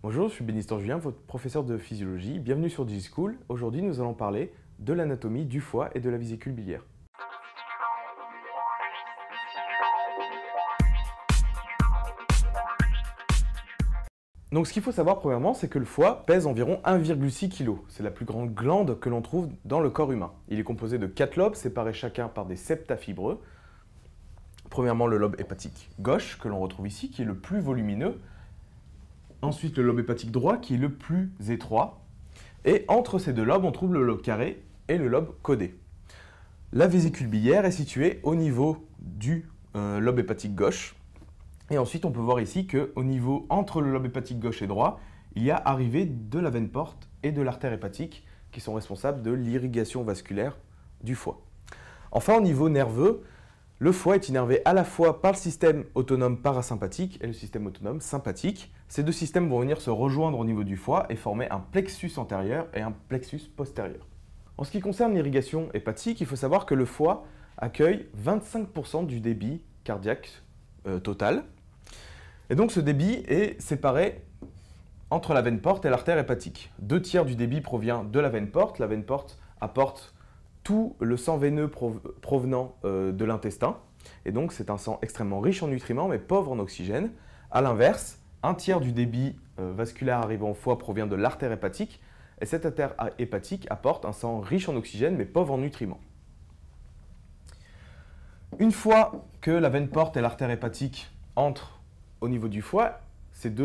Bonjour, je suis Bénistan Julien, votre professeur de physiologie. Bienvenue sur DigiSchool. Aujourd'hui, nous allons parler de l'anatomie du foie et de la vésicule biliaire. Donc ce qu'il faut savoir premièrement, c'est que le foie pèse environ 1,6 kg. C'est la plus grande glande que l'on trouve dans le corps humain. Il est composé de 4 lobes séparés chacun par des septa fibreux. Premièrement, le lobe hépatique gauche, que l'on retrouve ici, qui est le plus volumineux. Ensuite, le lobe hépatique droit, qui est le plus étroit. Et entre ces deux lobes, on trouve le lobe carré et le lobe caudé. La vésicule biliaire est située au niveau du lobe hépatique gauche. Et ensuite, on peut voir ici qu'au niveau entre le lobe hépatique gauche et droit, il y a arrivée de la veine porte et de l'artère hépatique qui sont responsables de l'irrigation vasculaire du foie. Enfin, au niveau nerveux, le foie est innervé à la fois par le système autonome parasympathique et le système autonome sympathique. Ces deux systèmes vont venir se rejoindre au niveau du foie et former un plexus antérieur et un plexus postérieur. En ce qui concerne l'irrigation hépatique, il faut savoir que le foie accueille 25% du débit cardiaque total. Et donc ce débit est séparé entre la veine porte et l'artère hépatique. 2/3 du débit provient de la veine porte. La veine porte apporte tout le sang veineux provenant de l'intestin. Et donc c'est un sang extrêmement riche en nutriments mais pauvre en oxygène. A l'inverse, 1/3 du débit vasculaire arrivant au foie provient de l'artère hépatique. Et cette artère hépatique apporte un sang riche en oxygène mais pauvre en nutriments. Une fois que la veine porte et l'artère hépatique entrent au niveau du foie, cette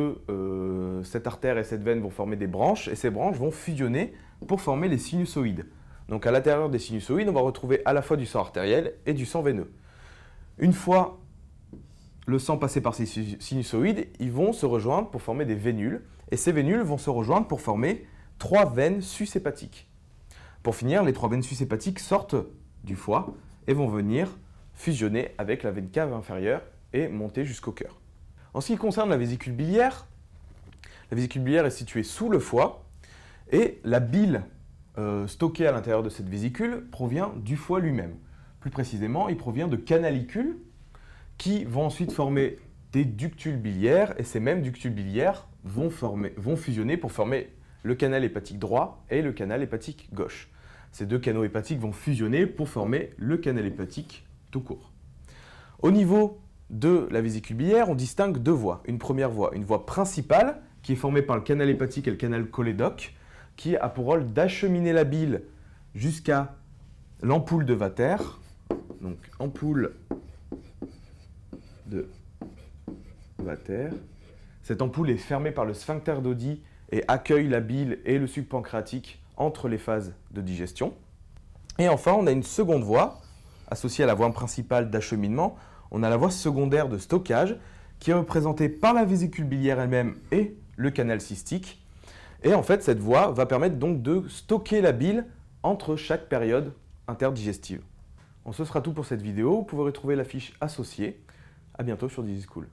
artère et cette veine vont former des branches et ces branches vont fusionner pour former les sinusoïdes. Donc à l'intérieur des sinusoïdes, on va retrouver à la fois du sang artériel et du sang veineux. Une fois le sang passé par ces sinusoïdes, ils vont se rejoindre pour former des vénules et ces vénules vont se rejoindre pour former 3 veines sus-hépatiques. Pour finir, les 3 veines sus-hépatiques sortent du foie et vont venir fusionner avec la veine cave inférieure et monter jusqu'au cœur. En ce qui concerne la vésicule biliaire est située sous le foie et la bile stockée à l'intérieur de cette vésicule provient du foie lui-même. Plus précisément, il provient de canalicules qui vont ensuite former des ductules biliaires et ces mêmes ductules biliaires vont fusionner pour former le canal hépatique droit et le canal hépatique gauche. Ces deux canaux hépatiques vont fusionner pour former le canal hépatique tout court. Au niveau de la vésicule biliaire, on distingue 2 voies. Une première voie, une voie principale qui est formée par le canal hépatique et le canal cholédoque qui a pour rôle d'acheminer la bile jusqu'à l'ampoule de Vater. Donc ampoule de Vater. Cette ampoule est fermée par le sphincter d'Oddi et accueille la bile et le suc pancréatique entre les phases de digestion. Et enfin, on a une seconde voie associée à la voie principale d'acheminement. On a la voie secondaire de stockage qui est représentée par la vésicule biliaire elle-même et le canal cystique. Et en fait, cette voie va permettre donc de stocker la bile entre chaque période interdigestive. Bon, ce sera tout pour cette vidéo. Vous pouvez retrouver la fiche associée. À bientôt sur DigiSchool.